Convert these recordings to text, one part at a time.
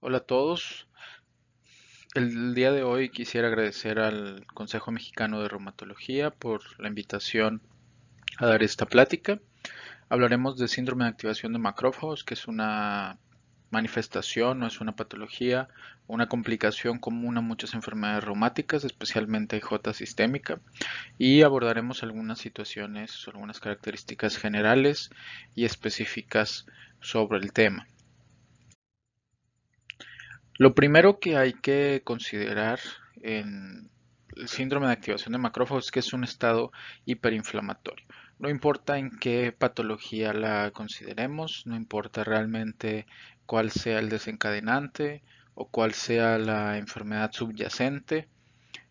Hola a todos. El día de hoy quisiera agradecer al Consejo Mexicano de Reumatología por la invitación a dar esta plática. Hablaremos de síndrome de activación de macrófagos, que es una manifestación, no es una patología, una complicación común a muchas enfermedades reumáticas, especialmente J sistémica, y abordaremos algunas situaciones, algunas características generales y específicas sobre el tema. Lo primero que hay que considerar en el síndrome de activación de macrófagos es que es un estado hiperinflamatorio. No importa en qué patología la consideremos, no importa realmente cuál sea el desencadenante o cuál sea la enfermedad subyacente,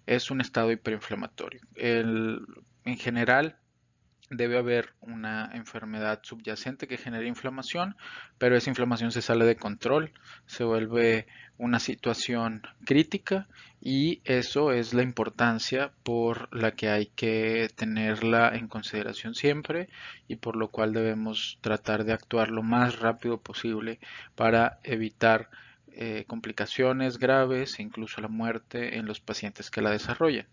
es un estado hiperinflamatorio. En general, debe haber una enfermedad subyacente que genere inflamación, pero esa inflamación se sale de control, se vuelve una situación crítica y eso es la importancia por la que hay que tenerla en consideración siempre y por lo cual debemos tratar de actuar lo más rápido posible para evitar complicaciones graves e incluso la muerte en los pacientes que la desarrollan.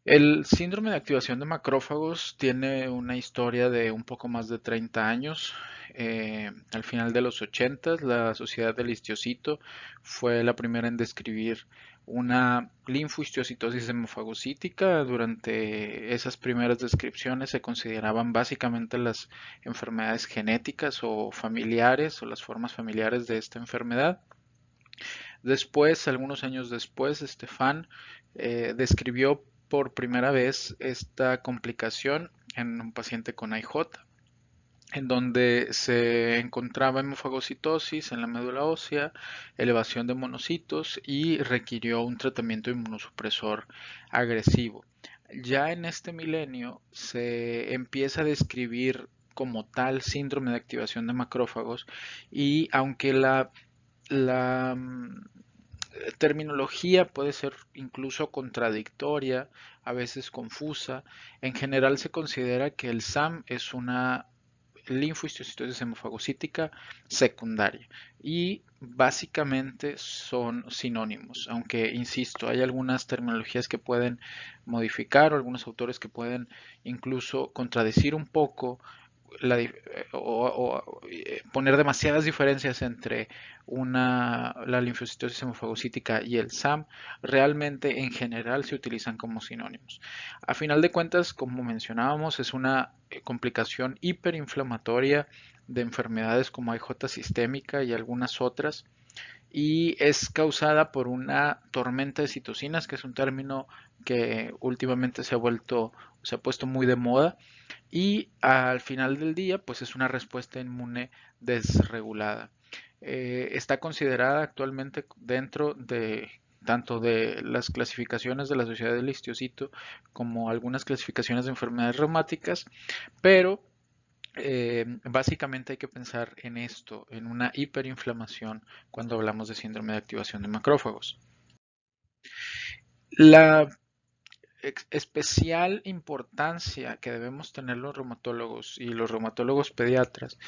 El síndrome de activación de macrófagos tiene una historia de un poco más de 30 años. Al final de los 80, la Sociedad del Histiocyto fue la primera en describir una linfohistiocytosis hemofagocítica. Durante esas primeras descripciones se consideraban básicamente las enfermedades genéticas o familiares o las formas familiares de esta enfermedad. Después, algunos años después, Stefan describió por primera vez esta complicación en un paciente con IJ, en donde se encontraba hemofagocitosis en la médula ósea, elevación de monocitos y requirió un tratamiento inmunosupresor agresivo. Ya en este milenio se empieza a describir como tal síndrome de activación de macrófagos y aunque la terminología puede ser incluso contradictoria, a veces confusa. En general se considera que el SAM es una linfohistiocytosis hemofagocítica secundaria y básicamente son sinónimos, aunque insisto, hay algunas terminologías que pueden modificar o algunos autores que pueden incluso contradecir un poco poner demasiadas diferencias entre la linfocitosis hemofagocítica y el SAM, realmente en general se utilizan como sinónimos. A final de cuentas, como mencionábamos, es una complicación hiperinflamatoria de enfermedades como IJ sistémica y algunas otras, y es causada por una tormenta de citocinas, que es un término que últimamente se ha puesto muy de moda, y al final del día, pues es una respuesta inmune desregulada. Está considerada actualmente dentro de tanto de las clasificaciones de la Sociedad del Histiocyto como algunas clasificaciones de enfermedades reumáticas, pero básicamente hay que pensar en esto, en una hiperinflamación cuando hablamos de síndrome de activación de macrófagos. La especial importancia que debemos tener los reumatólogos y los reumatólogos pediatras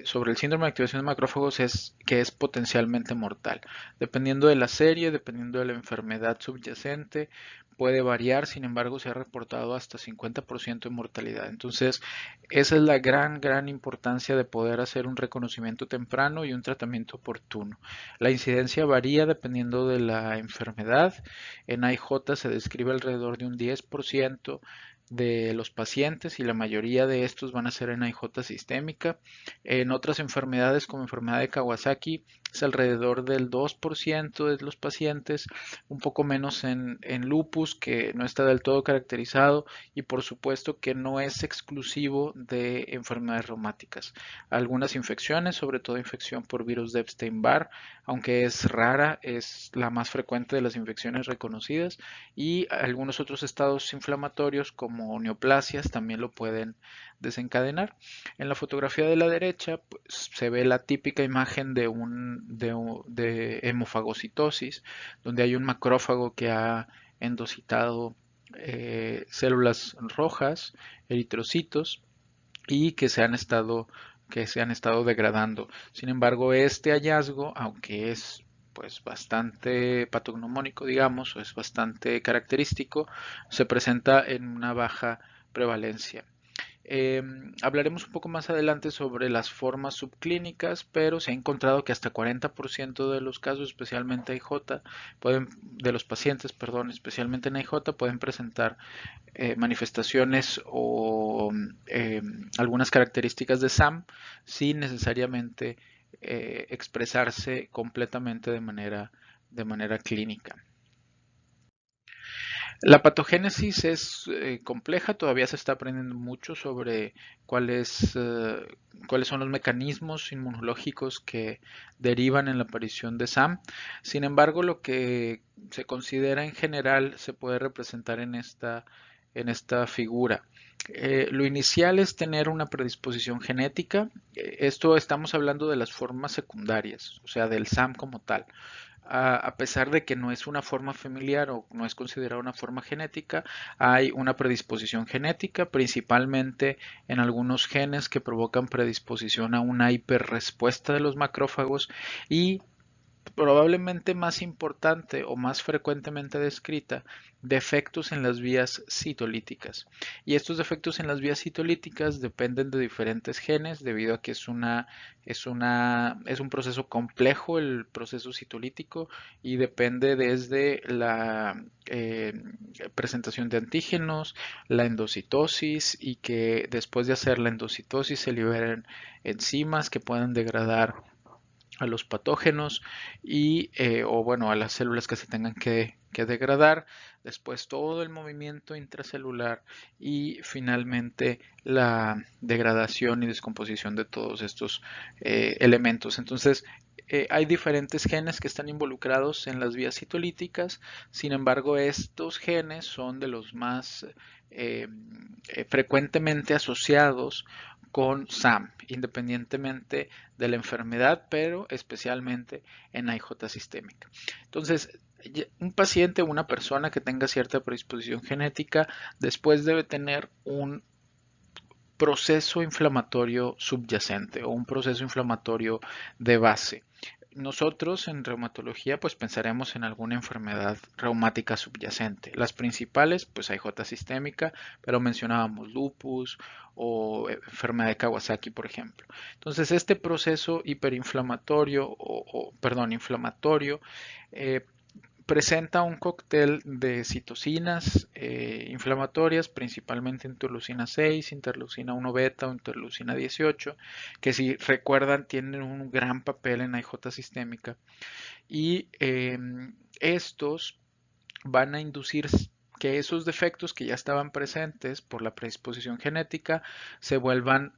sobre el síndrome de activación de macrófagos es que es potencialmente mortal. Dependiendo de la serie, dependiendo de la enfermedad subyacente, puede variar, sin embargo, se ha reportado hasta 50% de mortalidad. Entonces, esa es la gran importancia de poder hacer un reconocimiento temprano y un tratamiento oportuno. La incidencia varía dependiendo de la enfermedad. En IJ se describe alrededor de un 10% de los pacientes y la mayoría de estos van a ser en IJ sistémica. En otras enfermedades como enfermedad de Kawasaki es alrededor del 2% de los pacientes, un poco menos en lupus que no está del todo caracterizado y por supuesto que no es exclusivo de enfermedades reumáticas. Algunas infecciones, sobre todo infección por virus de Epstein-Barr, aunque es rara, es la más frecuente de las infecciones reconocidas y algunos otros estados inflamatorios como neoplasias también lo pueden desencadenar. En la fotografía de la derecha pues, se ve la típica imagen de hemofagocitosis, donde hay un macrófago que ha endocitado células rojas, eritrocitos, y que se han estado que se han estado degradando. Sin embargo, este hallazgo, aunque es pues bastante patognomónico, digamos, o es bastante característico, se presenta en una baja prevalencia. Hablaremos un poco más adelante sobre las formas subclínicas, pero se ha encontrado que hasta 40% de los casos, especialmente IJ, de los pacientes, perdón, especialmente en IJ, pueden presentar manifestaciones o algunas características de SAM sin necesariamente expresarse completamente de manera clínica. La patogénesis es compleja, todavía se está aprendiendo mucho sobre cuáles son los mecanismos inmunológicos que derivan en la aparición de SAM. Sin embargo, lo que se considera en general se puede representar en esta figura. Lo inicial es tener una predisposición genética. Esto estamos hablando de las formas secundarias, o sea, del SAM como tal. A pesar de que no es una forma familiar o no es considerada una forma genética, hay una predisposición genética, principalmente en algunos genes que provocan predisposición a una hiperrespuesta de los macrófagos y probablemente más importante o más frecuentemente descrita, defectos en las vías citolíticas. Y estos defectos en las vías citolíticas dependen de diferentes genes debido a que es un proceso complejo el proceso citolítico y depende desde la presentación de antígenos, la endocitosis y que después de hacer la endocitosis se liberen enzimas que puedan degradar a los patógenos o bueno, a las células que se tengan que degradar, después todo el movimiento intracelular y finalmente la degradación y descomposición de todos estos elementos. Entonces, hay diferentes genes que están involucrados en las vías citolíticas, sin embargo, estos genes son de los más frecuentemente asociados con SAM, independientemente de la enfermedad, pero especialmente en IJ sistémica. Entonces, un paciente o una persona que tenga cierta predisposición genética después debe tener un proceso inflamatorio subyacente o un proceso inflamatorio de base. Nosotros en reumatología pues pensaremos en alguna enfermedad reumática subyacente. Las principales pues IJ sistémica, pero mencionábamos lupus o enfermedad de Kawasaki por ejemplo. Entonces este proceso hiperinflamatorio perdón, inflamatorio presenta un cóctel de citocinas inflamatorias, principalmente interleucina 6, interleucina 1 beta o interleucina 18, que si recuerdan tienen un gran papel en la IJ sistémica. Y estos van a inducir que esos defectos que ya estaban presentes por la predisposición genética se vuelvan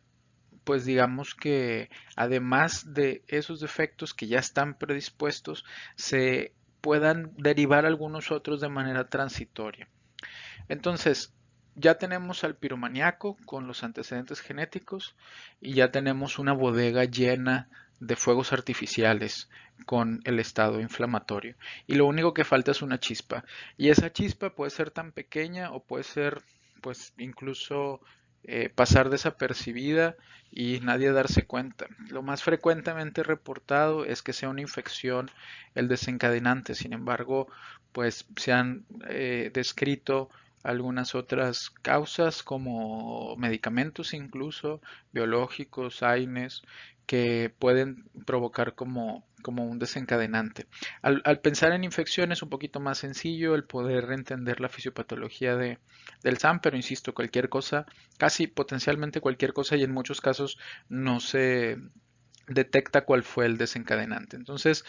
pues digamos que además de esos defectos que ya están predispuestos, se puedan derivar algunos otros de manera transitoria. Entonces, ya tenemos al piromaníaco con los antecedentes genéticos y ya tenemos una bodega llena de fuegos artificiales con el estado inflamatorio. Y lo único que falta es una chispa. Y esa chispa puede ser tan pequeña o puede ser pues incluso pasar desapercibida y nadie darse cuenta. Lo más frecuentemente reportado es que sea una infección el desencadenante. Sin embargo, pues se han descrito algunas otras causas como medicamentos incluso biológicos, AINES, que pueden provocar como un desencadenante. Al pensar en infecciones es un poquito más sencillo el poder entender la fisiopatología del SAM, pero insisto, cualquier cosa, casi potencialmente cualquier cosa y en muchos casos no se detecta cuál fue el desencadenante. Entonces,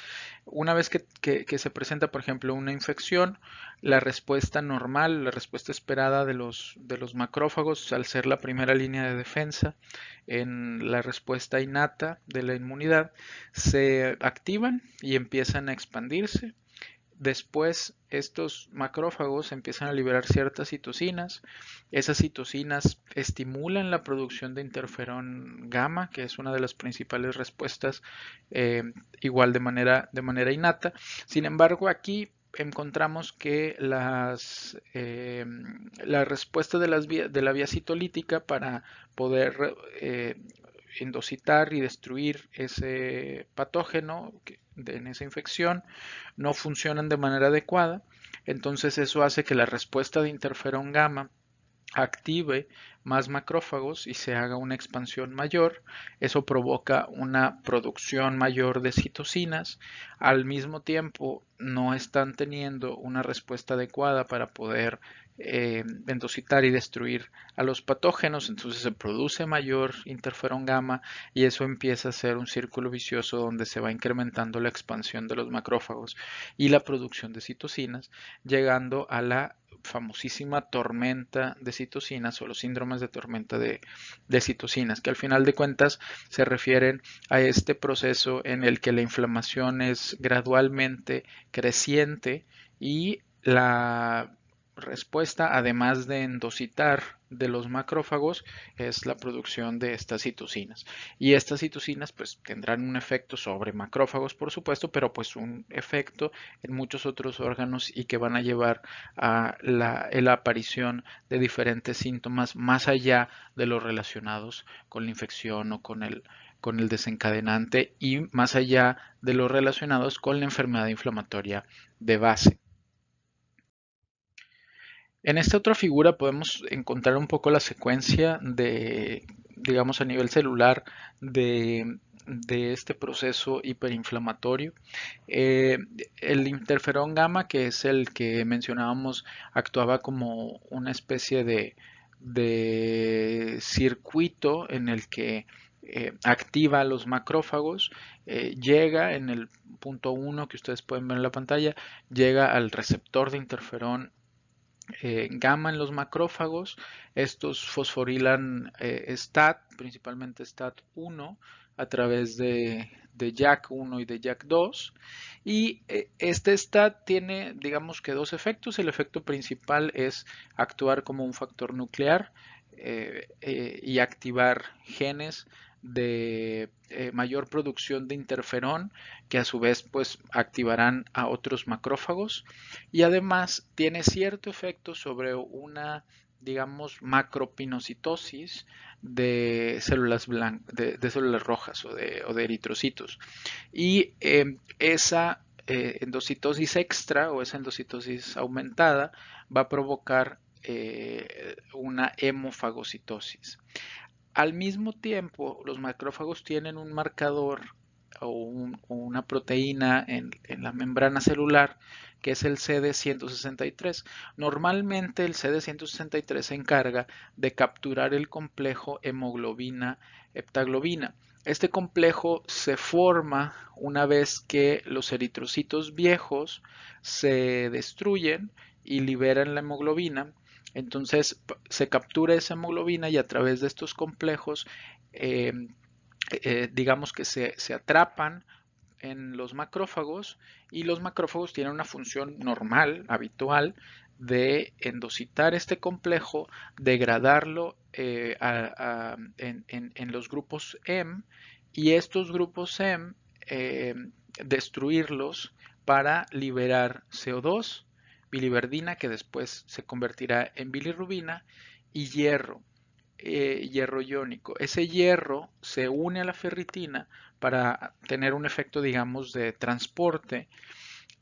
una vez que se presenta, por ejemplo, una infección, la respuesta normal, la respuesta esperada de los macrófagos, al ser la primera línea de defensa en la respuesta innata de la inmunidad, se activan y empiezan a expandirse. Después, estos macrófagos empiezan a liberar ciertas citocinas. Esas citocinas estimulan la producción de interferón gamma, que es una de las principales respuestas, eh, igual de manera innata. Sin embargo, aquí encontramos que la respuesta de la vía citolítica para poder endocitar y destruir ese patógeno en esa infección, no funcionan de manera adecuada. Entonces eso hace que la respuesta de interferón gamma active más macrófagos y se haga una expansión mayor. Eso provoca una producción mayor de citocinas. Al mismo tiempo, no están teniendo una respuesta adecuada para poder endocitar y destruir a los patógenos, entonces se produce mayor interferón gamma y eso empieza a ser un círculo vicioso donde se va incrementando la expansión de los macrófagos y la producción de citocinas, llegando a la famosísima tormenta de citocinas o los síndromes de tormenta de citocinas, que al final de cuentas se refieren a este proceso en el que la inflamación es gradualmente creciente y la respuesta, además de endocitar de los macrófagos, es la producción de estas citocinas. Y estas citocinas pues tendrán un efecto sobre macrófagos, por supuesto, pero pues un efecto en muchos otros órganos y que van a llevar a la aparición de diferentes síntomas más allá de los relacionados con la infección o con el desencadenante y más allá de los relacionados con la enfermedad inflamatoria de base. En esta otra figura podemos encontrar un poco la secuencia de, digamos, a nivel celular de este proceso hiperinflamatorio. Eh, el interferón gamma, que es el que mencionábamos, actuaba como una especie de circuito en el que activa a los macrófagos, llega en el punto 1 que ustedes pueden ver en la pantalla, llega al receptor de interferón gamma en los macrófagos. Estos fosforilan STAT, principalmente STAT1, a través de JAK1 y de JAK2. Y este STAT tiene, digamos que dos efectos. El efecto principal es actuar como un factor nuclear y activar genes de mayor producción de interferón que a su vez pues activarán a otros macrófagos y además tiene cierto efecto sobre una, digamos, macropinocitosis de células de células rojas o de eritrocitos. Y esa endocitosis extra o esa endocitosis aumentada va a provocar una hemofagocitosis. Al mismo tiempo, los macrófagos tienen un marcador o una proteína en la membrana celular que es el CD163. Normalmente el CD163 se encarga de capturar el complejo hemoglobina-heptaglobina. Este complejo se forma una vez que los eritrocitos viejos se destruyen y liberan la hemoglobina. Entonces se captura esa hemoglobina y a través de estos complejos, digamos que se atrapan en los macrófagos y los macrófagos tienen una función normal, habitual, de endocitar este complejo, degradarlo en los grupos M y estos grupos M destruirlos para liberar CO2, biliverdina que después se convertirá en bilirrubina y hierro. Hierro iónico. Ese hierro se une a la ferritina para tener un efecto, digamos, de transporte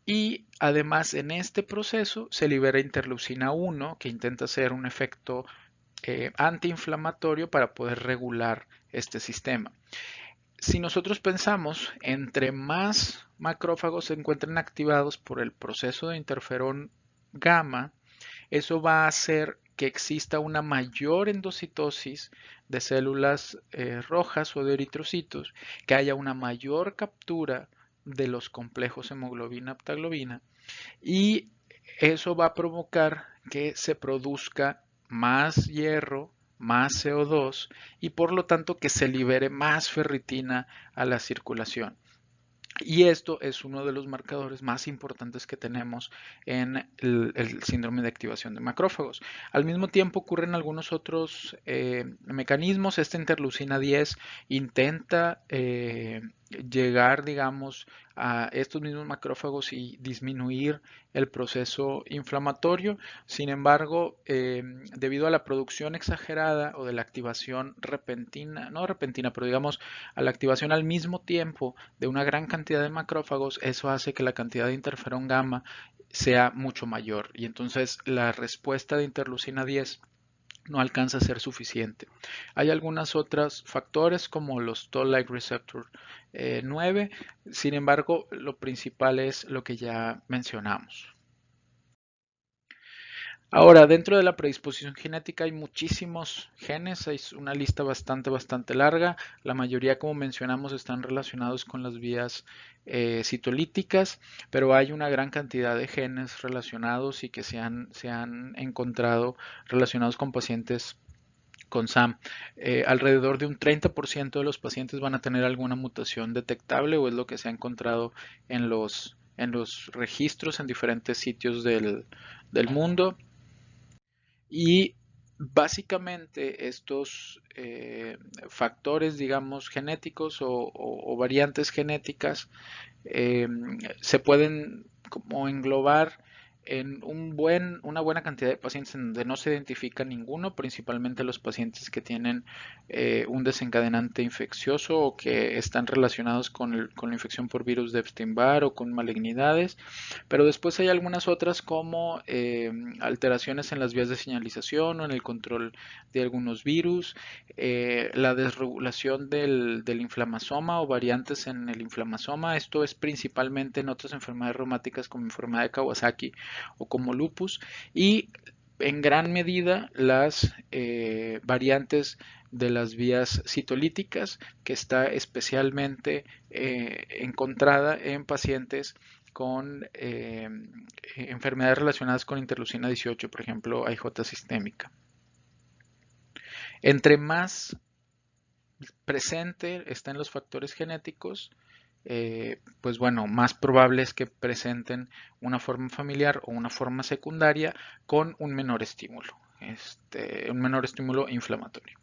y además en este proceso se libera interleucina 1 que intenta hacer un efecto antiinflamatorio para poder regular este sistema. Si nosotros pensamos, entre más macrófagos se encuentren activados por el proceso de interferón gamma, eso va a hacer que exista una mayor endocitosis de células rojas o de eritrocitos, que haya una mayor captura de los complejos hemoglobina-heptaglobina y eso va a provocar que se produzca más hierro, más CO2 y por lo tanto que se libere más ferritina a la circulación. Y esto es uno de los marcadores más importantes que tenemos en el síndrome de activación de macrófagos. Al mismo tiempo ocurren algunos otros mecanismos. Esta interleucina 10 intenta llegar, digamos, a estos mismos macrófagos y disminuir el proceso inflamatorio. Sin embargo, debido a la producción exagerada o de la activación repentina, no repentina, pero digamos a la activación al mismo tiempo de una gran cantidad de macrófagos, eso hace que la cantidad de interferón gamma sea mucho mayor y entonces la respuesta de interleucina 10 no alcanza a ser suficiente. Hay algunos otros factores como los Toll-like receptor 9, sin embargo, lo principal es lo que ya mencionamos. Ahora, dentro de la predisposición genética hay muchísimos genes, es una lista bastante larga. La mayoría, como mencionamos, están relacionados con las vías citolíticas, pero hay una gran cantidad de genes relacionados y que se han encontrado relacionados con pacientes con SAM. Alrededor de un 30% de los pacientes van a tener alguna mutación detectable o es lo que se ha encontrado en los registros en diferentes sitios del mundo. Y básicamente estos factores, digamos, genéticos o variantes genéticas eh, se pueden como englobar en una buena cantidad de pacientes en donde no se identifica ninguno, principalmente los pacientes que tienen un desencadenante infeccioso o que están relacionados con la infección por virus de Epstein-Barr o con malignidades, pero después hay algunas otras como alteraciones en las vías de señalización o en el control de algunos virus, la desregulación del inflamasoma o variantes en el inflamasoma. Esto es principalmente en otras enfermedades reumáticas como enfermedad de Kawasaki o como lupus y en gran medida las variantes de las vías citolíticas que está especialmente encontrada en pacientes con enfermedades relacionadas con interleucina 18, por ejemplo, IJ sistémica. Entre más presente está en los factores genéticos, pues bueno, más probable es que presenten una forma familiar o una forma secundaria con un menor estímulo inflamatorio.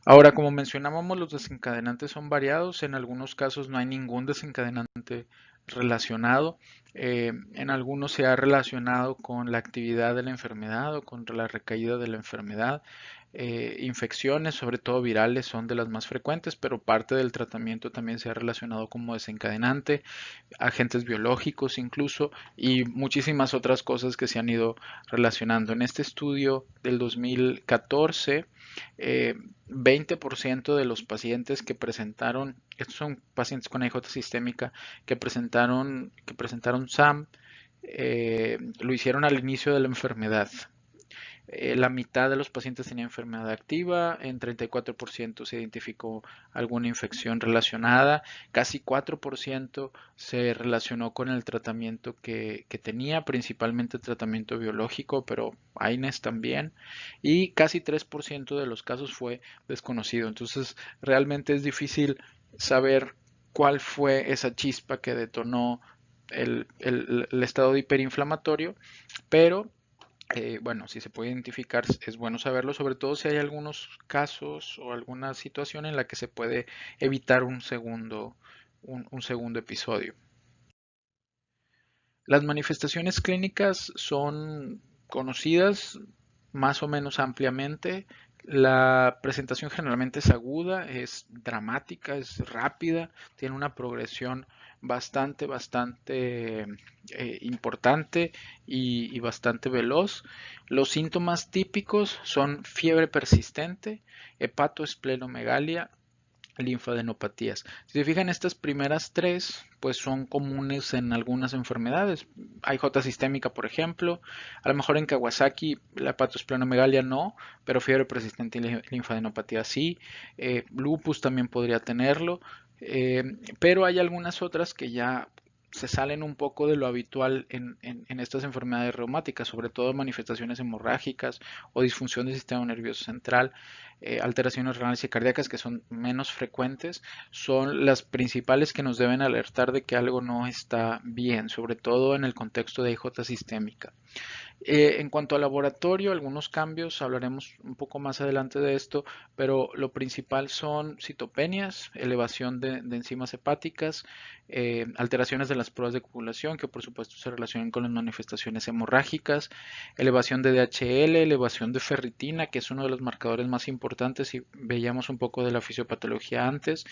Ahora, como mencionábamos, los desencadenantes son variados. En algunos casos no hay ningún desencadenante relacionado. En algunos se ha relacionado con la actividad de la enfermedad o con la recaída de la enfermedad. Infecciones, sobre todo virales, son de las más frecuentes, pero parte del tratamiento también se ha relacionado como desencadenante, agentes biológicos incluso, y muchísimas otras cosas que se han ido relacionando. En este estudio del 2014, 20% de los pacientes que presentaron, estos son pacientes con IJ sistémica que presentaron SAM, lo hicieron al inicio de la enfermedad. La mitad de los pacientes tenía enfermedad activa, en 34% se identificó alguna infección relacionada, casi 4% se relacionó con el tratamiento que tenía, principalmente tratamiento biológico, pero AINES también, y casi 3% de los casos fue desconocido. Entonces, realmente es difícil saber cuál fue esa chispa que detonó el estado de hiperinflamatorio, pero bueno, si se puede identificar, es bueno saberlo, sobre todo si hay algunos casos o alguna situación en la que se puede evitar un segundo episodio. Las manifestaciones clínicas son conocidas más o menos ampliamente. La presentación generalmente es aguda, es dramática, es rápida, tiene una progresión bastante importante y bastante veloz. Los síntomas típicos son fiebre persistente, hepatoesplenomegalia, linfadenopatías. Si se fijan, estas primeras tres, pues son comunes en algunas enfermedades. IJ sistémica, por ejemplo, a lo mejor en Kawasaki la hepatoesplenomegalia no, pero fiebre persistente y linfadenopatía sí. Lupus también podría tenerlo, pero hay algunas otras que ya se salen un poco de lo habitual en estas enfermedades reumáticas, sobre todo manifestaciones hemorrágicas o disfunción del sistema nervioso central, alteraciones renales y cardíacas que son menos frecuentes, son las principales que nos deben alertar de que algo no está bien, sobre todo en el contexto de IJ sistémica. En cuanto al laboratorio, algunos cambios, hablaremos un poco más adelante de esto, pero lo principal son citopenias, elevación de enzimas hepáticas, alteraciones de las pruebas de coagulación, que por supuesto se relacionan con las manifestaciones hemorrágicas, elevación de DHL, elevación de ferritina, que es uno de los marcadores más importantes si veíamos un poco de la fisiopatología antes,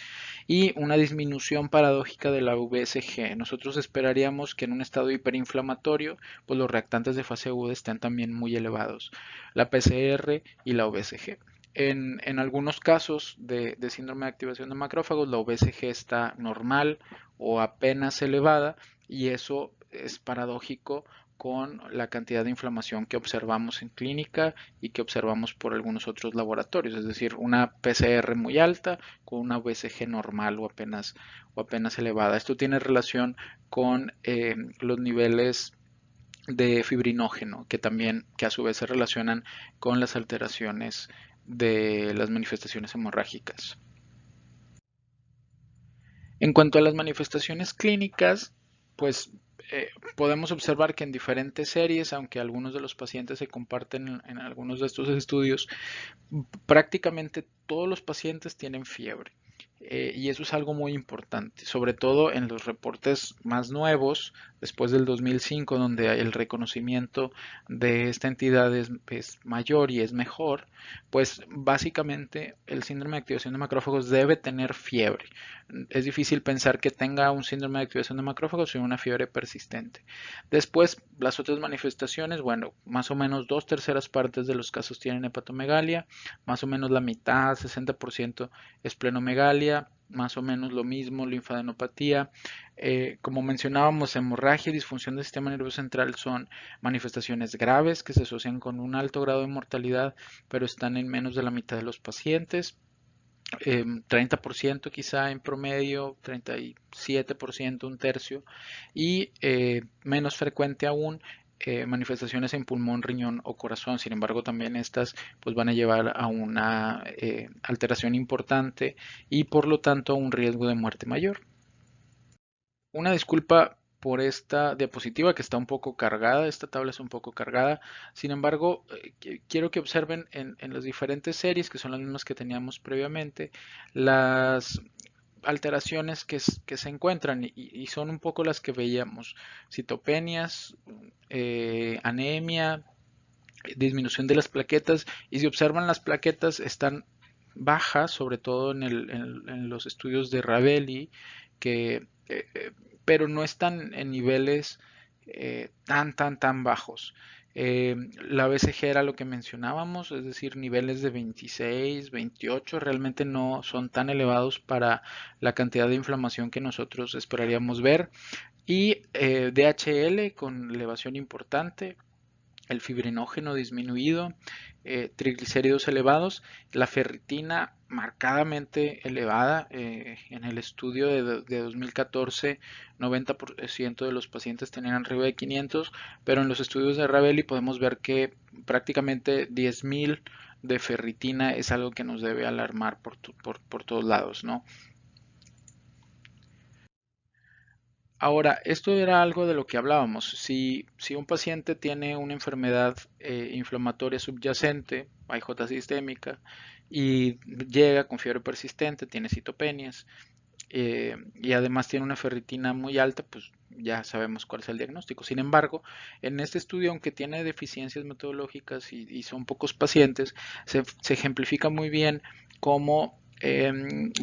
y una disminución paradójica de la VSG. Nosotros esperaríamos que en un estado hiperinflamatorio, pues los reactantes de fase aguda estén también muy elevados, la PCR y la VSG. En algunos casos de síndrome de activación de macrófagos, la VSG está normal o apenas elevada y eso es paradójico con la cantidad de inflamación que observamos en clínica y que observamos por algunos otros laboratorios, es decir, una PCR muy alta con una VSG normal o apenas elevada. Esto tiene relación con los niveles de fibrinógeno, que a su vez se relacionan con las alteraciones de las manifestaciones hemorrágicas. En cuanto a las manifestaciones clínicas, pues podemos observar que en diferentes series, aunque algunos de los pacientes se comparten en algunos de estos estudios, prácticamente todos los pacientes tienen fiebre. Y eso es algo muy importante, sobre todo en los reportes más nuevos, después del 2005, donde el reconocimiento de esta entidad es mayor y es mejor, pues básicamente el síndrome de activación de macrófagos debe tener fiebre. Es difícil pensar que tenga un síndrome de activación de macrófagos sin una fiebre persistente. Después, las otras manifestaciones, bueno, más o menos 2/3 de los casos tienen hepatomegalia, más o menos la mitad, 60% esplenomegalia, más o menos lo mismo, linfadenopatía. Como mencionábamos, hemorragia y disfunción del sistema nervioso central son manifestaciones graves que se asocian con un alto grado de mortalidad, pero están en menos de la mitad de los pacientes. 30% quizá en promedio, 37%, un tercio, y menos frecuente aún manifestaciones en pulmón, riñón o corazón. Sin embargo, también estas pues, van a llevar a una alteración importante y por lo tanto a un riesgo de muerte mayor. Una disculpa por esta diapositiva que está un poco cargada, esta tabla es un poco cargada. Sin embargo, quiero que observen en las diferentes series, que son las mismas que teníamos previamente, las alteraciones que se encuentran y son un poco las que veíamos. Citopenias, anemia, disminución de las plaquetas, y si observan las plaquetas están bajas, sobre todo en los estudios de Ravelli, que, pero no están en niveles tan bajos. La BCG era lo que mencionábamos, es decir, niveles de 26, 28 realmente no son tan elevados para la cantidad de inflamación que nosotros esperaríamos ver. Y DHL con elevación importante, el fibrinógeno disminuido, triglicéridos elevados, la ferritina marcadamente elevada. En el estudio de 2014, 90% de los pacientes tenían arriba de 500, pero en los estudios de Ravelli podemos ver que prácticamente 10.000 de ferritina es algo que nos debe alarmar por todos lados, ¿no? Ahora, esto era algo de lo que hablábamos. Si un paciente tiene una enfermedad inflamatoria subyacente, IJ sistémica, y llega con fiebre persistente, tiene citopenias, y además tiene una ferritina muy alta, pues ya sabemos cuál es el diagnóstico. Sin embargo, en este estudio, aunque tiene deficiencias metodológicas y son pocos pacientes, se ejemplifica muy bien cómo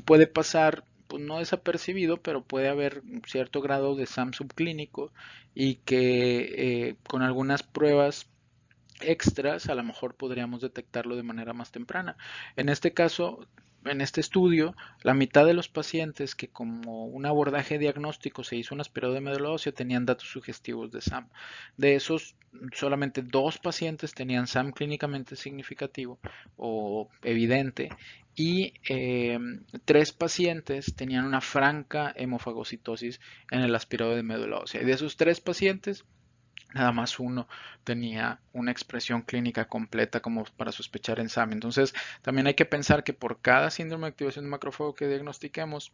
puede pasar, pues no desapercibido, pero puede haber un cierto grado de SAM subclínico y que con algunas pruebas extras, a lo mejor podríamos detectarlo de manera más temprana. En este caso, en este estudio, la mitad de los pacientes que como un abordaje diagnóstico se hizo un aspirado de médula ósea tenían datos sugestivos de SAM. De esos, solamente 2 pacientes tenían SAM clínicamente significativo o evidente y 3 pacientes tenían una franca hemofagocitosis en el aspirado de médula ósea. Y de esos 3 pacientes, nada más uno tenía una expresión clínica completa como para sospechar en SAM. Entonces, también hay que pensar que por cada síndrome de activación de macrófago que diagnostiquemos,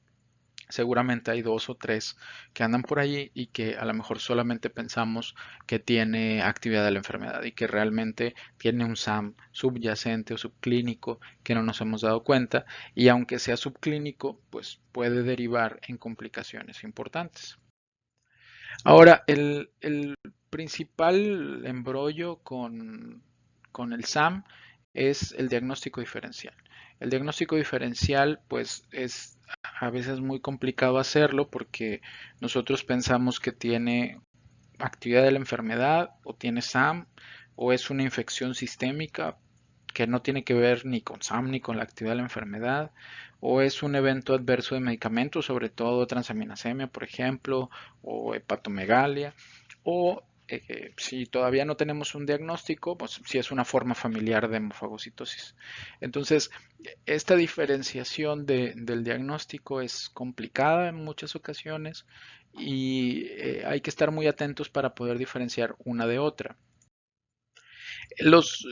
Seguramente hay dos o tres que andan por allí y que a lo mejor solamente pensamos que tiene actividad de la enfermedad y que realmente tiene un SAM subyacente o subclínico que no nos hemos dado cuenta, y aunque sea subclínico, pues puede derivar en complicaciones importantes. Ahora, el principal embrollo con el SAM es el diagnóstico diferencial. El diagnóstico diferencial, pues, es a veces muy complicado hacerlo porque nosotros pensamos que tiene actividad de la enfermedad o tiene SAM o es una infección sistémica que no tiene que ver ni con SAM ni con la actividad de la enfermedad, o es un evento adverso de medicamentos, sobre todo transaminasemia, por ejemplo, o hepatomegalia, o si todavía no tenemos un diagnóstico, pues si es una forma familiar de hemofagocitosis. Entonces, esta diferenciación del diagnóstico es complicada en muchas ocasiones y hay que estar muy atentos para poder diferenciar una de otra. Los,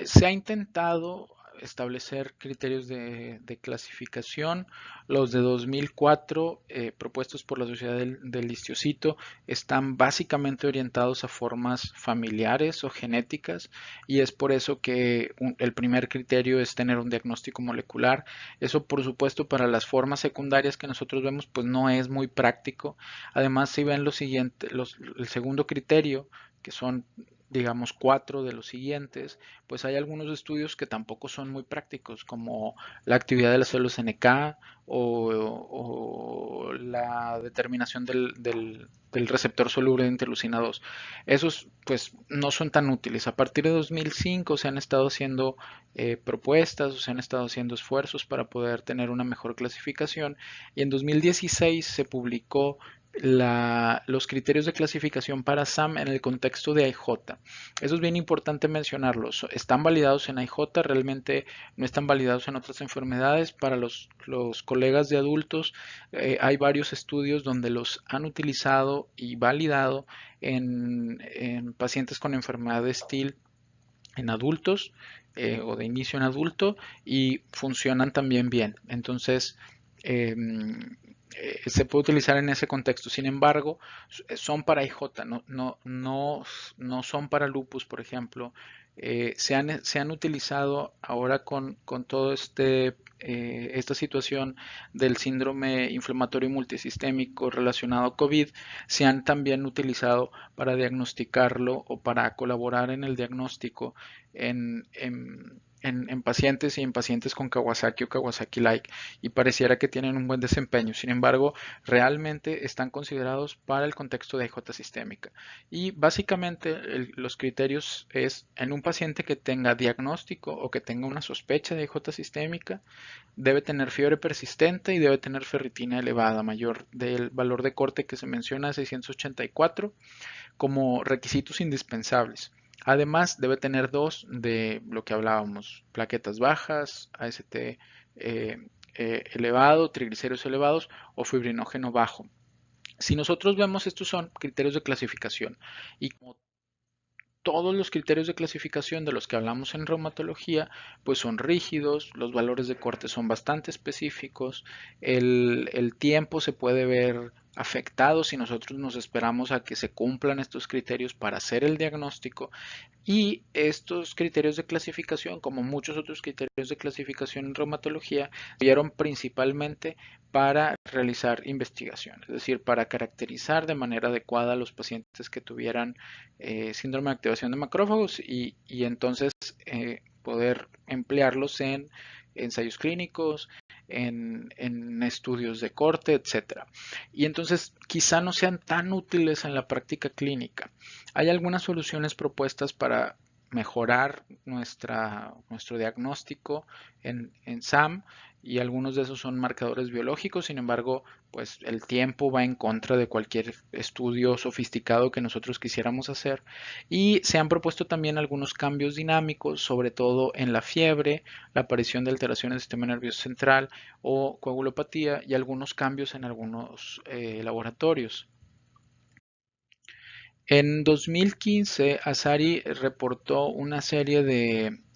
Se ha intentado establecer criterios de clasificación. Los de 2004, propuestos por la Sociedad del Histiocyto, están básicamente orientados a formas familiares o genéticas, y es por eso que el primer criterio es tener un diagnóstico molecular. Eso, por supuesto, para las formas secundarias que nosotros vemos, pues no es muy práctico. Además, si ven lo siguiente, el segundo criterio, que son, digamos, cuatro de los siguientes, pues hay algunos estudios que tampoco son muy prácticos, como la actividad de las células NK o la determinación del receptor soluble de interleucina 2. Esos pues no son tan útiles. A partir de 2005 se han estado haciendo propuestas, o se han estado haciendo esfuerzos para poder tener una mejor clasificación, y en 2016 se publicó los criterios de clasificación para SAM en el contexto de AIJ. Eso es bien importante mencionarlos. Están validados en AIJ, realmente no están validados en otras enfermedades. Para los colegas de adultos, hay varios estudios donde los han utilizado y validado en pacientes con enfermedad de Still en adultos, o de inicio en adulto, y funcionan también bien. Entonces, eh, se puede utilizar en ese contexto. Sin embargo, son para IJ, no son para lupus, por ejemplo. Se han utilizado ahora con todo esta situación del síndrome inflamatorio multisistémico relacionado a COVID. Se han también utilizado para diagnosticarlo o para colaborar en el diagnóstico en pacientes y en pacientes con Kawasaki o Kawasaki-like, y pareciera que tienen un buen desempeño. Sin embargo, realmente están considerados para el contexto de IJ sistémica. Y básicamente los criterios es en un paciente que tenga diagnóstico o que tenga una sospecha de IJ sistémica, debe tener fiebre persistente y debe tener ferritina elevada, mayor del valor de corte que se menciona, 684, como requisitos indispensables. Además, debe tener dos de lo que hablábamos: plaquetas bajas, AST elevado, triglicéridos elevados o fibrinógeno bajo. Si nosotros vemos, estos son criterios de clasificación, y como todos los criterios de clasificación de los que hablamos en reumatología, pues son rígidos, los valores de corte son bastante específicos, el tiempo se puede ver afectado si nosotros nos esperamos a que se cumplan estos criterios para hacer el diagnóstico. Y estos criterios de clasificación, como muchos otros criterios de clasificación en reumatología, se dieron principalmente para realizar investigación, es decir, para caracterizar de manera adecuada a los pacientes que tuvieran síndrome de activación de macrófagos, y entonces poder emplearlos en ensayos clínicos, en estudios de corte, etcétera. Y entonces quizá no sean tan útiles en la práctica clínica. Hay algunas soluciones propuestas para mejorar nuestro diagnóstico en SAM, y algunos de esos son marcadores biológicos. Sin embargo, pues el tiempo va en contra de cualquier estudio sofisticado que nosotros quisiéramos hacer, y se han propuesto también algunos cambios dinámicos, sobre todo en la fiebre, la aparición de alteraciones del sistema nervioso central o coagulopatía, y algunos cambios en algunos laboratorios. En 2015, Azari reportó una serie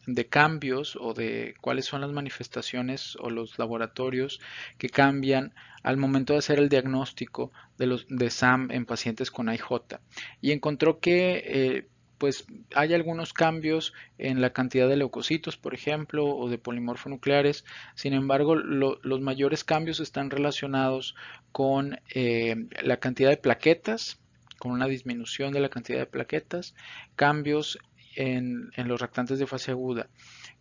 de cambios o de cuáles son las manifestaciones o los laboratorios que cambian al momento de hacer el diagnóstico de SAM en pacientes con IJ. Y encontró que pues hay algunos cambios en la cantidad de leucocitos, por ejemplo, o de polimorfonucleares. Sin embargo, los mayores cambios están relacionados con la cantidad de plaquetas, con una disminución de la cantidad de plaquetas, cambios en los reactantes de fase aguda.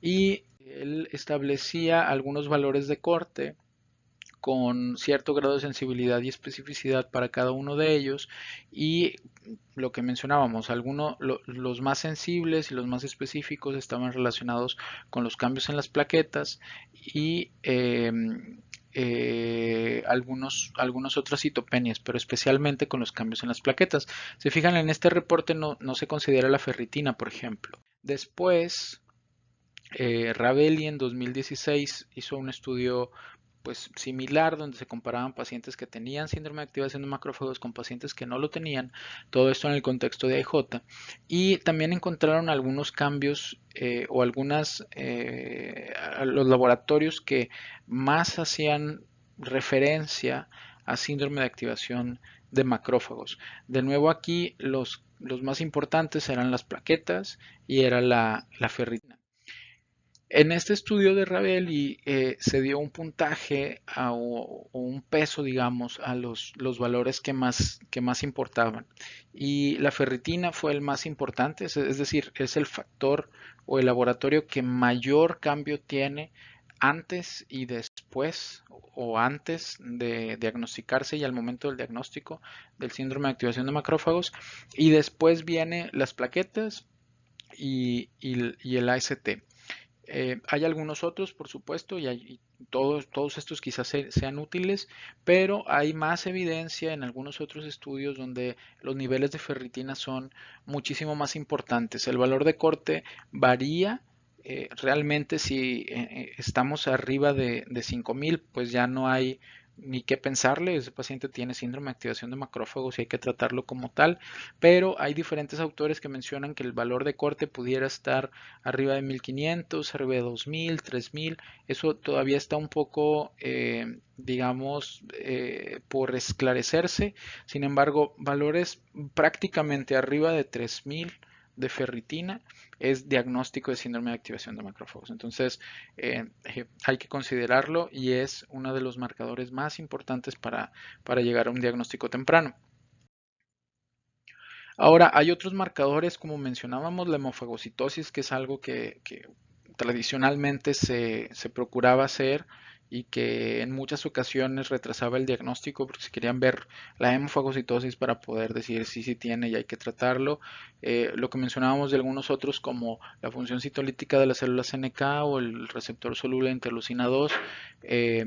Y él establecía algunos valores de corte con cierto grado de sensibilidad y especificidad para cada uno de ellos, y lo que mencionábamos, los más sensibles y los más específicos estaban relacionados con los cambios en las plaquetas y algunas otras citopenias, pero especialmente con los cambios en las plaquetas. Se fijan, en este reporte no se considera la ferritina, por ejemplo. Después, Ravelli en 2016 hizo un estudio pues similar, donde se comparaban pacientes que tenían síndrome de activación de macrófagos con pacientes que no lo tenían, todo esto en el contexto de IJ, y también encontraron algunos cambios o los laboratorios que más hacían referencia a síndrome de activación de macrófagos. De nuevo aquí los más importantes eran las plaquetas y era la ferritina. En este estudio de Ravelli se dio un puntaje o un peso, digamos, a los valores que más importaban. Y la ferritina fue el más importante, es decir, es el factor o el laboratorio que mayor cambio tiene antes y después o antes de diagnosticarse y al momento del diagnóstico del síndrome de activación de macrófagos. Y después vienen las plaquetas y el AST. Hay algunos otros, por supuesto, y todos estos quizás sean útiles, pero hay más evidencia en algunos otros estudios donde los niveles de ferritina son muchísimo más importantes. El valor de corte varía. Realmente si estamos arriba de 5000, pues ya no hay ni qué pensarle. Ese paciente tiene síndrome de activación de macrófagos y hay que tratarlo como tal, pero hay diferentes autores que mencionan que el valor de corte pudiera estar arriba de 1500, arriba de 2000, 3000. Eso todavía está un poco, digamos, por esclarecerse. Sin embargo, valores prácticamente arriba de 3000 de ferritina es diagnóstico de síndrome de activación de macrófagos. Entonces, hay que considerarlo y es uno de los marcadores más importantes para llegar a un diagnóstico temprano. Ahora, hay otros marcadores, como mencionábamos, la hemofagocitosis, que es algo que tradicionalmente se procuraba hacer y que en muchas ocasiones retrasaba el diagnóstico porque se querían ver la hemofagocitosis para poder decir si tiene y hay que tratarlo. Lo que mencionábamos de algunos otros, como la función citolítica de las células NK o el receptor soluble de interleucina 2, eh,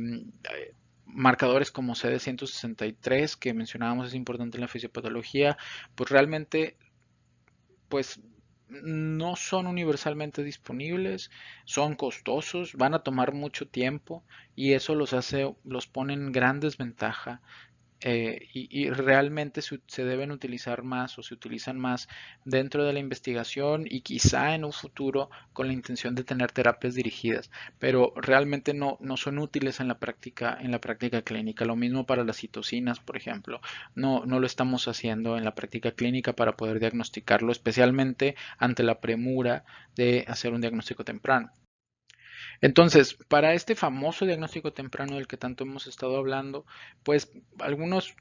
marcadores como CD163 que mencionábamos es importante en la fisiopatología, pues realmente pues no son universalmente disponibles, son costosos, van a tomar mucho tiempo y eso los pone en gran desventaja. Y realmente se deben utilizar más o se utilizan más dentro de la investigación y quizá en un futuro con la intención de tener terapias dirigidas, pero realmente no son útiles en la práctica clínica. Lo mismo para las citocinas, por ejemplo. No lo estamos haciendo en la práctica clínica para poder diagnosticarlo, especialmente ante la premura de hacer un diagnóstico temprano. Entonces, para este famoso diagnóstico temprano del que tanto hemos estado hablando, pues algunas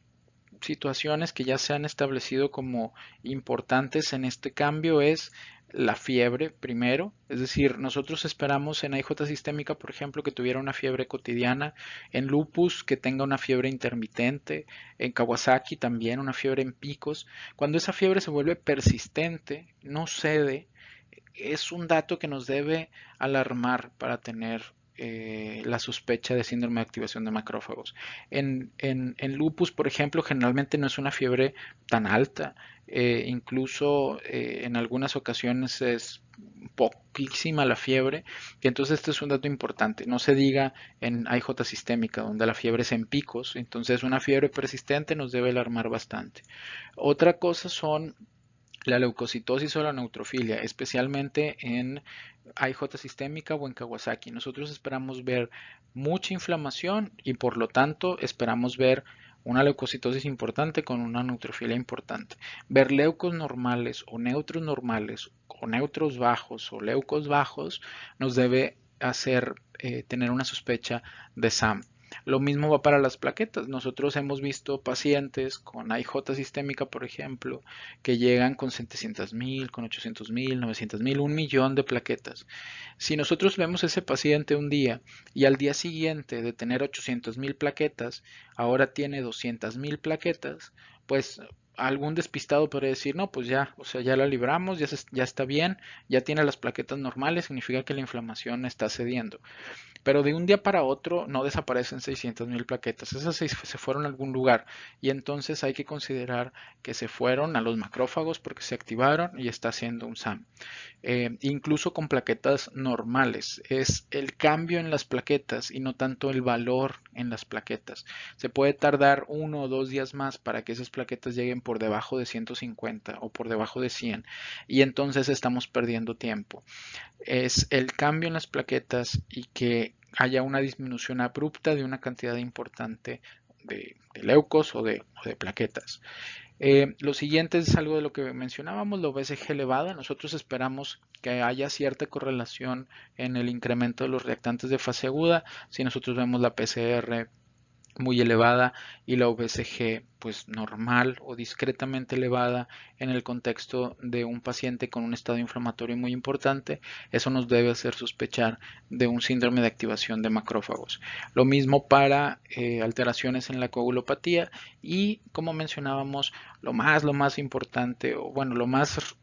situaciones que ya se han establecido como importantes en este cambio es la fiebre primero, es decir, nosotros esperamos en IJ sistémica, por ejemplo, que tuviera una fiebre cotidiana, en lupus que tenga una fiebre intermitente, en Kawasaki también una fiebre en picos. Cuando esa fiebre se vuelve persistente, no cede, es un dato que nos debe alarmar para tener la sospecha de síndrome de activación de macrófagos. En lupus, por ejemplo, generalmente no es una fiebre tan alta, incluso en algunas ocasiones es poquísima la fiebre, y entonces este es un dato importante. No se diga en IJ sistémica, donde la fiebre es en picos, entonces una fiebre persistente nos debe alarmar bastante. Otra cosa son la leucocitosis o la neutrofilia, especialmente en AIJ sistémica o en Kawasaki. Nosotros esperamos ver mucha inflamación y por lo tanto esperamos ver una leucocitosis importante con una neutrofilia importante. Ver leucos normales o neutros bajos o leucos bajos nos debe hacer tener una sospecha de SAM. Lo mismo va para las plaquetas. Nosotros hemos visto pacientes con AIJ sistémica, por ejemplo, que llegan con 700,000, con 800,000, 900,000, 1,000,000 de plaquetas. Si nosotros vemos ese paciente un día y al día siguiente de tener 800,000 plaquetas, ahora tiene 200,000 plaquetas, pues algún despistado podría decir, no, pues ya, o sea, ya la libramos, ya está bien, ya tiene las plaquetas normales, significa que la inflamación está cediendo. Pero de un día para otro no desaparecen 600,000 plaquetas. Esas se fueron a algún lugar y entonces hay que considerar que se fueron a los macrófagos porque se activaron y está haciendo un SAM. Incluso con plaquetas normales. Es el cambio en las plaquetas y no tanto el valor en las plaquetas. Se puede tardar 1 o 2 días más para que esas plaquetas lleguen por debajo de 150 o por debajo de 100 y entonces estamos perdiendo tiempo. Es el cambio en las plaquetas y que haya una disminución abrupta de una cantidad importante de leucos o de plaquetas. Lo siguiente es algo de lo que mencionábamos, la OBSG elevada. Nosotros esperamos que haya cierta correlación en el incremento de los reactantes de fase aguda. Si nosotros vemos la PCR muy elevada y la VSG pues normal o discretamente elevada en el contexto de un paciente con un estado inflamatorio muy importante, eso nos debe hacer sospechar de un síndrome de activación de macrófagos. Lo mismo para alteraciones en la coagulopatía y como mencionábamos, lo más importante o bueno, lo más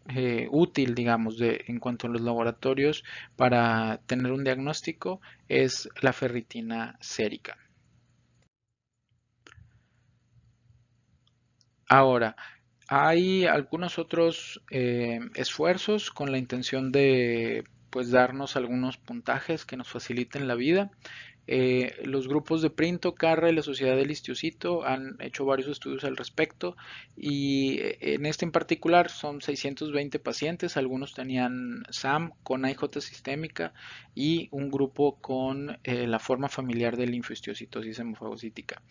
útil digamos en cuanto a los laboratorios para tener un diagnóstico es la ferritina sérica. Ahora, hay algunos otros esfuerzos con la intención de pues darnos algunos puntajes que nos faciliten la vida. Los grupos de Printo, Carra y la Sociedad del Histiocito han hecho varios estudios al respecto y en este en particular son 620 pacientes, algunos tenían SAM con AIJ sistémica y un grupo con la forma familiar de linfohistiocytosis hemofagocítica.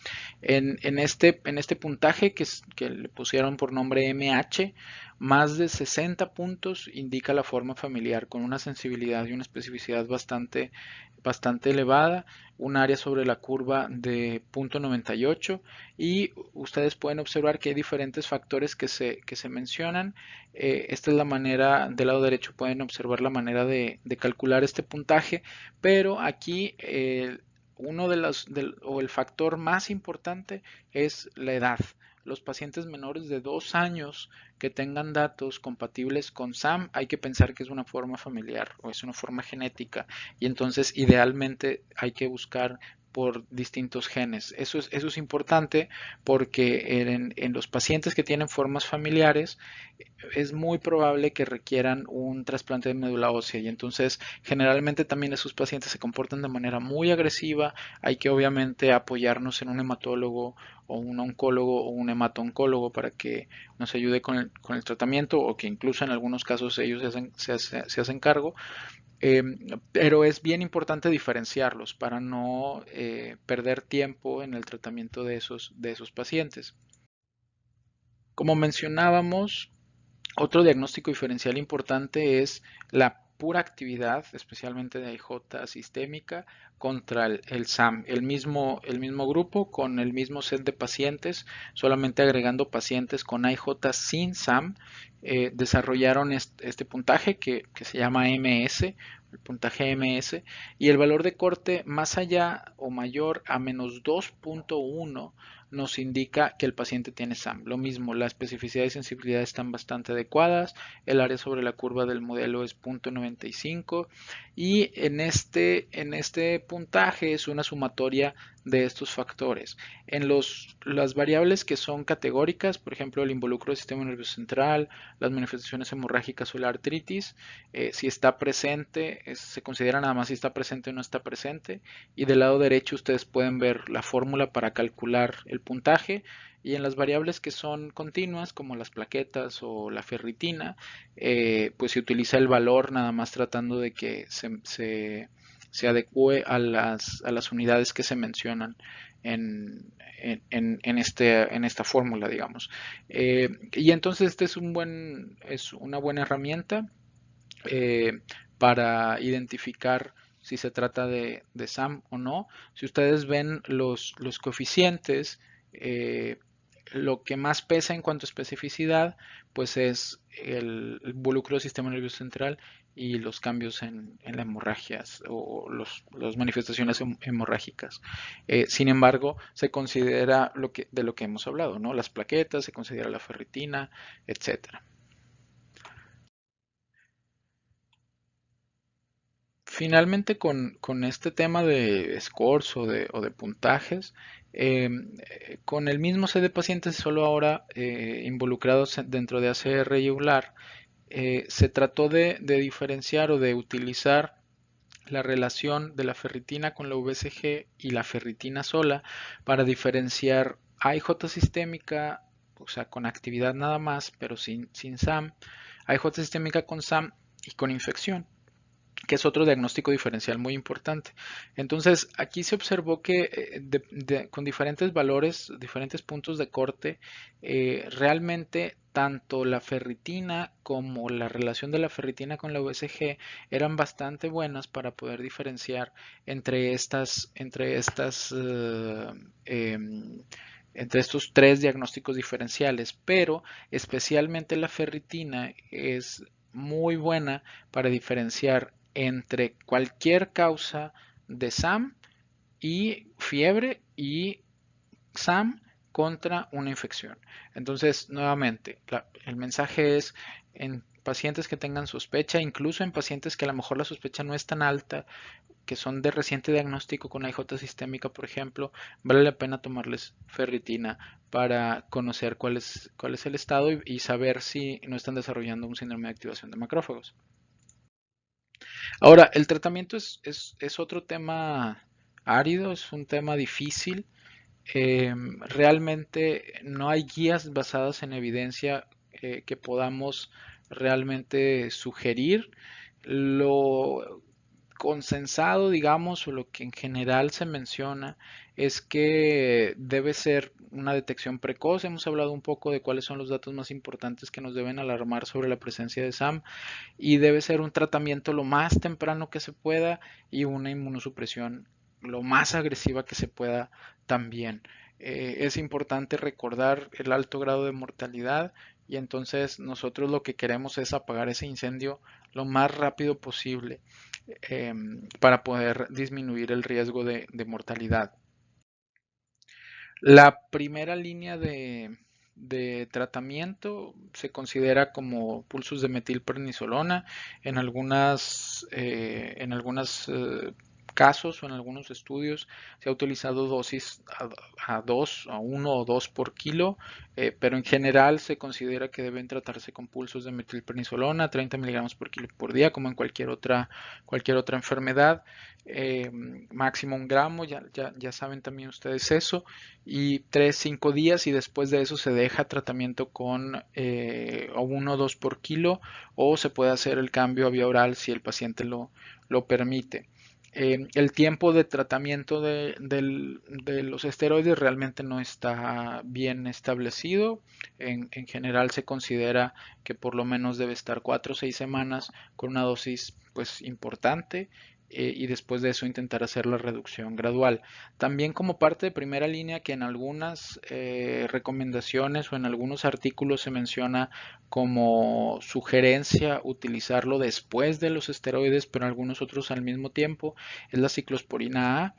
En este puntaje que le pusieron por nombre MH, más de 60 puntos indica la forma familiar con una sensibilidad y una especificidad bastante elevada, un área sobre la curva de 0,98 y ustedes pueden observar que hay diferentes factores que se mencionan. Esta es la manera, del lado derecho pueden observar la manera de calcular este puntaje, pero aquí uno o el factor más importante es la edad. Los pacientes menores de 2 años que tengan datos compatibles con SAM, hay que pensar que es una forma familiar o es una forma genética y entonces idealmente hay que buscar por distintos genes. Eso es importante porque en los pacientes que tienen formas familiares es muy probable que requieran un trasplante de médula ósea y entonces generalmente también esos pacientes se comportan de manera muy agresiva. Hay que obviamente apoyarnos en un hematólogo o un oncólogo o un hemato-oncólogo para que nos ayude con el tratamiento o que incluso en algunos casos ellos se hacen cargo. Eh, pero es bien importante diferenciarlos para no perder tiempo en el tratamiento de esos pacientes. Como mencionábamos, otro diagnóstico diferencial importante es la pura actividad, especialmente de AIJ sistémica, contra el SAM. El mismo grupo con el mismo set de pacientes, solamente agregando pacientes con AIJ sin SAM, desarrollaron este puntaje que se llama MS, el puntaje MS, y el valor de corte más allá o mayor a menos 2,1 nos indica que el paciente tiene SAM. Lo mismo, la especificidad y sensibilidad están bastante adecuadas, el área sobre la curva del modelo es 0,95 y en este puntaje es una sumatoria de estos factores. Las variables que son categóricas, por ejemplo, el involucro del sistema nervioso central, las manifestaciones hemorrágicas o la artritis, si está presente, se considera nada más si está presente o no está presente. Y del lado derecho ustedes pueden ver la fórmula para calcular el puntaje. y en las variables que son continuas, como las plaquetas o la ferritina, pues se utiliza el valor nada más tratando de que se adecue a las unidades que se mencionan en, en esta fórmula, digamos. Y entonces este es una buena herramienta eh, para identificar si se trata de SAM o no. Si ustedes ven los coeficientes, eh, lo que más pesa en cuanto a especificidad, pues es el involucro del sistema nervioso central y los cambios en las hemorragias o las manifestaciones hemorrágicas. Sin embargo, se considera de lo que hemos hablado, ¿no? Las plaquetas, se considera la ferritina, etcétera. Finalmente, con este tema de scores o de puntajes, con el mismo set de pacientes, solo ahora involucrados dentro de ACR y EULAR, se trató de diferenciar o de utilizar la relación de la ferritina con la VSG y la ferritina sola para diferenciar AIJ sistémica, o sea, con actividad nada más, pero sin SAM, AIJ sistémica con SAM y con infección, que es otro diagnóstico diferencial muy importante. Entonces, aquí se observó que con diferentes valores, diferentes puntos de corte, realmente tanto la ferritina como la relación de la ferritina con la VSG eran bastante buenas para poder diferenciar entre estos tres diagnósticos diferenciales, pero especialmente la ferritina es muy buena para diferenciar entre cualquier causa de SAM y fiebre y SAM contra una infección. Entonces, nuevamente, el mensaje es en pacientes que tengan sospecha, incluso en pacientes que a lo mejor la sospecha no es tan alta, que son de reciente diagnóstico con IJ sistémica, por ejemplo, vale la pena tomarles ferritina para conocer cuál es el estado y saber si no están desarrollando un síndrome de activación de macrófagos. Ahora, el tratamiento es otro tema árido, es un tema difícil. Realmente no hay guías basadas en evidencia que podamos realmente sugerir. Lo consensado, digamos, o lo que en general se menciona es que debe ser una detección precoz. Hemos hablado un poco de cuáles son los datos más importantes que nos deben alarmar sobre la presencia de SAM y debe ser un tratamiento lo más temprano que se pueda y una inmunosupresión lo más agresiva que se pueda también. Es importante recordar el alto grado de mortalidad y entonces nosotros lo que queremos es apagar ese incendio lo más rápido posible para poder disminuir el riesgo de mortalidad. La primera línea de tratamiento se considera como pulsos de metilprednisolona. En algunas casos o en algunos estudios se ha utilizado dosis a 2, a 1 o 2 por kilo, pero en general se considera que deben tratarse con pulsos de metilprednisolona, 30 miligramos por kilo por día, como en cualquier otra enfermedad. Máximo 1 gramo, ya saben también ustedes eso, y 3-5 días y después de eso se deja tratamiento con 1 o 2 por kilo o se puede hacer el cambio a vía oral si el paciente lo permite. El tiempo de tratamiento de los esteroides realmente no está bien establecido. En general se considera que por lo menos debe estar 4 o 6 semanas con una dosis pues importante y después de eso intentar hacer la reducción gradual. También como parte de primera línea que en algunas recomendaciones o en algunos artículos se menciona como sugerencia utilizarlo después de los esteroides, pero algunos otros al mismo tiempo, es la ciclosporina A.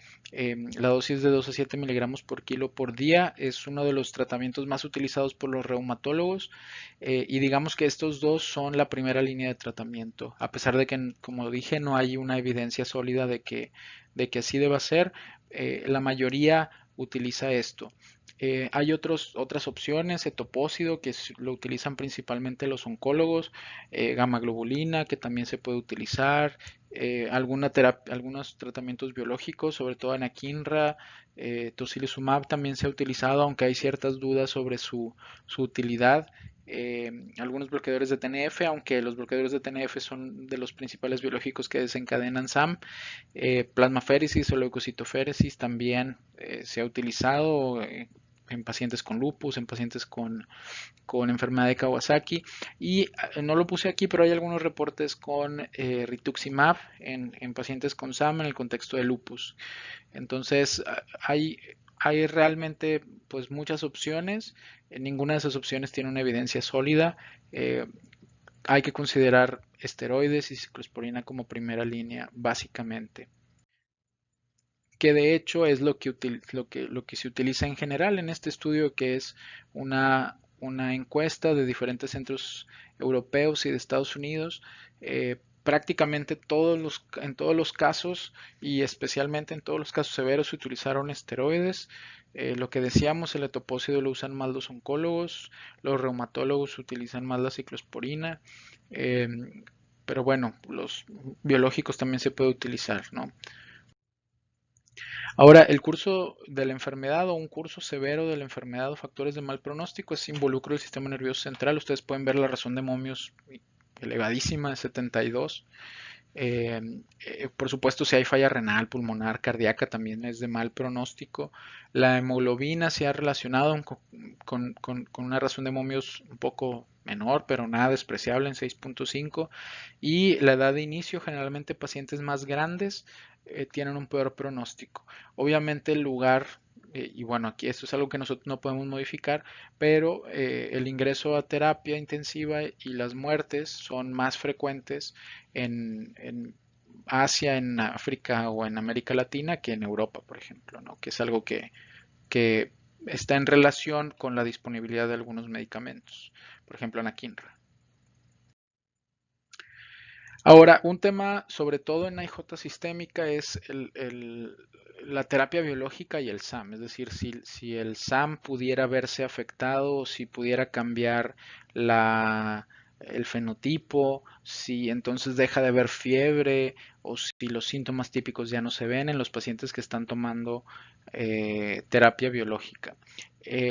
La dosis de 2 a 7 miligramos por kilo por día es uno de los tratamientos más utilizados por los reumatólogos y digamos que estos dos son la primera línea de tratamiento, a pesar de que, como dije, no hay una evidencia sólida de que así deba ser. La mayoría utiliza esto. Hay otras opciones, etopósido, que lo utilizan principalmente los oncólogos, gamma globulina, que también se puede utilizar, algunos tratamientos biológicos, sobre todo anakinra, tocilizumab también se ha utilizado, aunque hay ciertas dudas sobre su utilidad. Algunos bloqueadores de TNF, aunque los bloqueadores de TNF son de los principales biológicos que desencadenan SAM. Plasmaféresis o leucocitoféresis también se ha utilizado en pacientes con lupus, en pacientes con enfermedad de Kawasaki. Y no lo puse aquí, pero hay algunos reportes con rituximab en pacientes con SAM en el contexto de lupus. Entonces, hay realmente pues muchas opciones. Ninguna de esas opciones tiene una evidencia sólida. Eh, Hay que considerar esteroides y ciclosporina como primera línea, básicamente. Que de hecho es lo que se utiliza en general en este estudio, que es una encuesta de diferentes centros europeos y de Estados Unidos. Prácticamente en todos los casos y especialmente en todos los casos severos se utilizaron esteroides. Lo que decíamos, el etopósido lo usan más los oncólogos, los reumatólogos utilizan más la ciclosporina, eh, pero bueno, los biológicos también se puede utilizar, ¿no? Ahora, el curso de la enfermedad o un curso severo de la enfermedad o factores de mal pronóstico es involucro el sistema nervioso central. Ustedes pueden ver la razón de momios elevadísima de 72. Por supuesto, si hay falla renal, pulmonar, cardíaca, también es de mal pronóstico. La hemoglobina se ha relacionado con una razón de momios un poco menor, pero nada despreciable en 6.5. Y la edad de inicio, generalmente pacientes más grandes tienen un peor pronóstico. Obviamente el lugar, y bueno, aquí esto es algo que nosotros no podemos modificar, pero el ingreso a terapia intensiva y las muertes son más frecuentes en Asia, en África o en América Latina que en Europa, por ejemplo, ¿no? Que es algo que está en relación con la disponibilidad de algunos medicamentos, por ejemplo, anakinra. Ahora, un tema sobre todo en IJ sistémica es la terapia biológica y el SAM, es decir, si el SAM pudiera verse afectado o si pudiera cambiar el fenotipo, si entonces deja de haber fiebre o si los síntomas típicos ya no se ven en los pacientes que están tomando terapia biológica.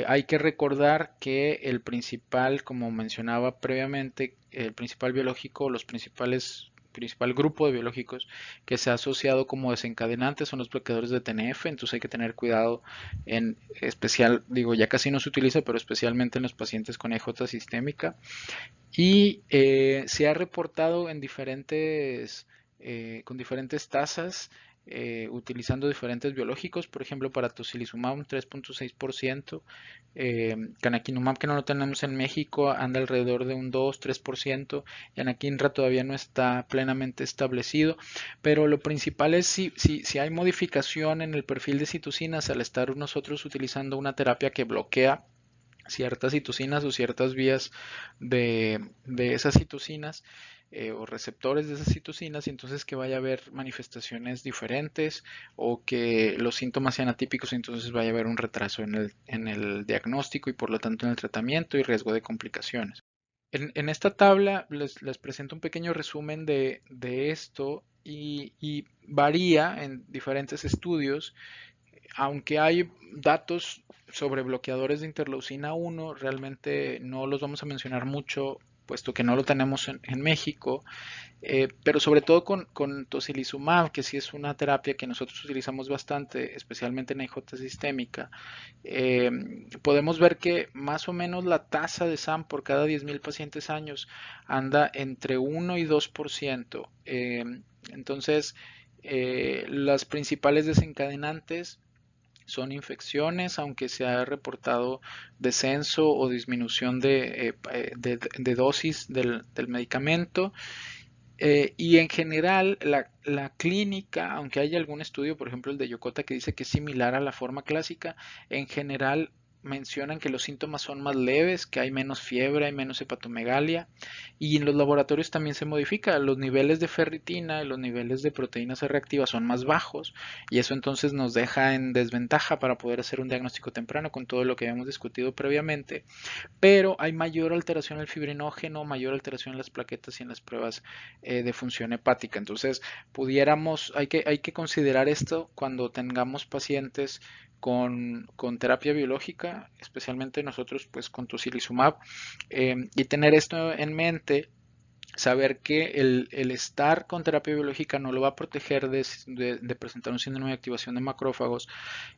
Hay que recordar que el principal, como mencionaba previamente, el principal biológico, principal grupo de biológicos que se ha asociado como desencadenantes son los bloqueadores de TNF, entonces hay que tener cuidado en especial, digo, ya casi no se utiliza, pero especialmente en los pacientes con EJ sistémica. Y se ha reportado con diferentes tasas, utilizando diferentes biológicos, por ejemplo, para tocilizumab un 3.6%, canakinumab, que no lo tenemos en México, anda alrededor de un 2-3%, y anakinra todavía no está plenamente establecido, pero lo principal es si hay modificación en el perfil de citocinas al estar nosotros utilizando una terapia que bloquea ciertas citocinas o ciertas vías de esas citocinas, o receptores de esas citocinas, y entonces que vaya a haber manifestaciones diferentes o que los síntomas sean atípicos, y entonces vaya a haber un retraso en el diagnóstico y por lo tanto en el tratamiento y riesgo de complicaciones. En esta tabla les presento un pequeño resumen de esto y varía en diferentes estudios. Aunque hay datos sobre bloqueadores de interleucina 1, realmente no los vamos a mencionar mucho, puesto que no lo tenemos en México, pero sobre todo con tocilizumab, que sí es una terapia que nosotros utilizamos bastante, especialmente en IJ sistémica, eh, podemos ver que más o menos la tasa de SAM por cada 10.000 pacientes años anda entre 1 y 2%. Entonces, las principales desencadenantes son infecciones, aunque se ha reportado descenso o disminución de dosis del medicamento. Y en general, la clínica, aunque hay algún estudio, por ejemplo el de Yokota, que dice que es similar a la forma clásica, en general mencionan que los síntomas son más leves, que hay menos fiebre, hay menos hepatomegalia, y en los laboratorios también se modifica. Los niveles de ferritina y los niveles de proteína C reactiva son más bajos, y eso entonces nos deja en desventaja para poder hacer un diagnóstico temprano con todo lo que habíamos discutido previamente, pero hay mayor alteración en el fibrinógeno, mayor alteración en las plaquetas y en las pruebas de función hepática. Entonces, hay que considerar esto cuando tengamos pacientes con terapia biológica, especialmente nosotros pues con tocilizumab, y tener esto en mente, saber que el estar con terapia biológica no lo va a proteger de presentar un síndrome de activación de macrófagos,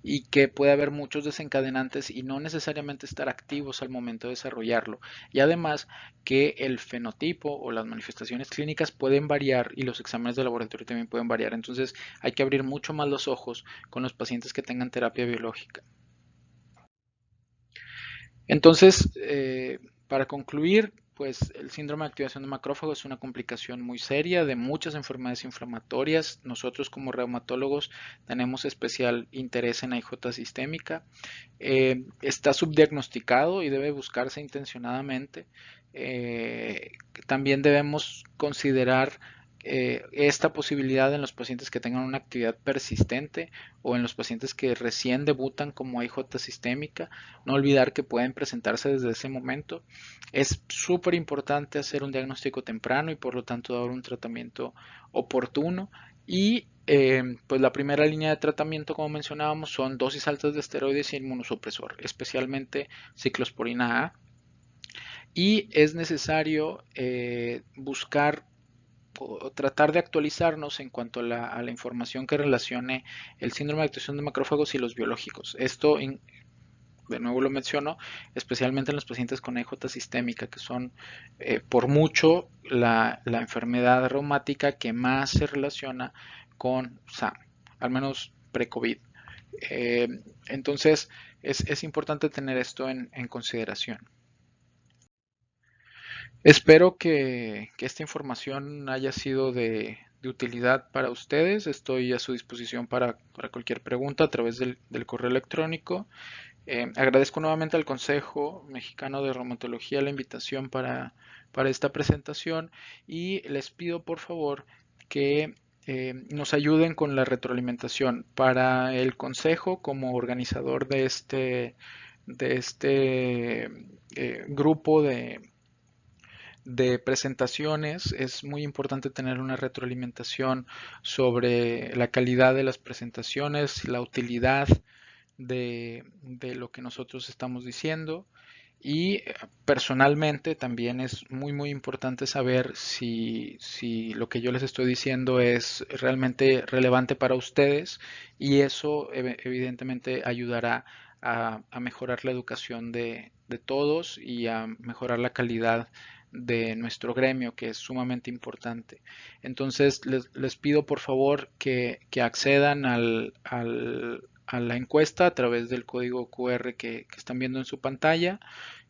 y que puede haber muchos desencadenantes y no necesariamente estar activos al momento de desarrollarlo. Y además que el fenotipo o las manifestaciones clínicas pueden variar y los exámenes de laboratorio también pueden variar. Entonces hay que abrir mucho más los ojos con los pacientes que tengan terapia biológica. Entonces, para concluir, pues el síndrome de activación de macrófago es una complicación muy seria de muchas enfermedades inflamatorias. Nosotros como reumatólogos tenemos especial interés en IJ sistémica. Está subdiagnosticado y debe buscarse intencionadamente. Eh, También debemos considerar esta posibilidad en los pacientes que tengan una actividad persistente o en los pacientes que recién debutan como IJ sistémica. No olvidar que pueden presentarse desde ese momento. Es súper importante hacer un diagnóstico temprano y por lo tanto dar un tratamiento oportuno. Y pues la primera línea de tratamiento, como mencionábamos, son dosis altas de esteroides y inmunosupresor, especialmente ciclosporina A. Y es necesario buscar o tratar de actualizarnos en cuanto a la información que relacione el síndrome de activación de macrófagos y los biológicos. Esto, de nuevo lo menciono, especialmente en los pacientes con EJ sistémica, que son por mucho la enfermedad reumática que más se relaciona con SAM, al menos pre-COVID. Eh, entonces, es importante tener esto en consideración. Espero que esta información haya sido de utilidad para ustedes. Estoy a su disposición para cualquier pregunta a través del correo electrónico. Agradezco nuevamente al Consejo Mexicano de Reumatología la invitación para esta presentación, y les pido por favor que nos ayuden con la retroalimentación. Para el Consejo, como organizador de este grupo de presentaciones, es muy importante tener una retroalimentación sobre la calidad de las presentaciones, la utilidad de lo que nosotros estamos diciendo. Y personalmente también es muy importante saber si lo que yo les estoy diciendo es realmente relevante para ustedes, y eso evidentemente ayudará a mejorar la educación de todos y a mejorar la calidad de nuestro gremio, que es sumamente importante. Entonces les pido por favor que accedan a la encuesta a través del código QR que están viendo en su pantalla,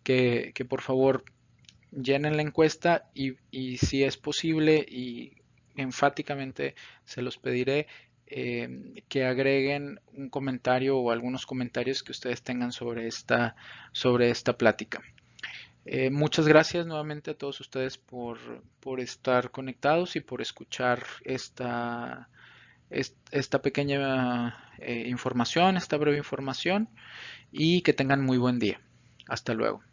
que por favor llenen la encuesta, y si es posible y enfáticamente se los pediré, que agreguen un comentario o algunos comentarios que ustedes tengan sobre esta plática. Muchas gracias nuevamente a todos ustedes por estar conectados y por escuchar esta pequeña información, esta breve información, y que tengan muy buen día. Hasta luego.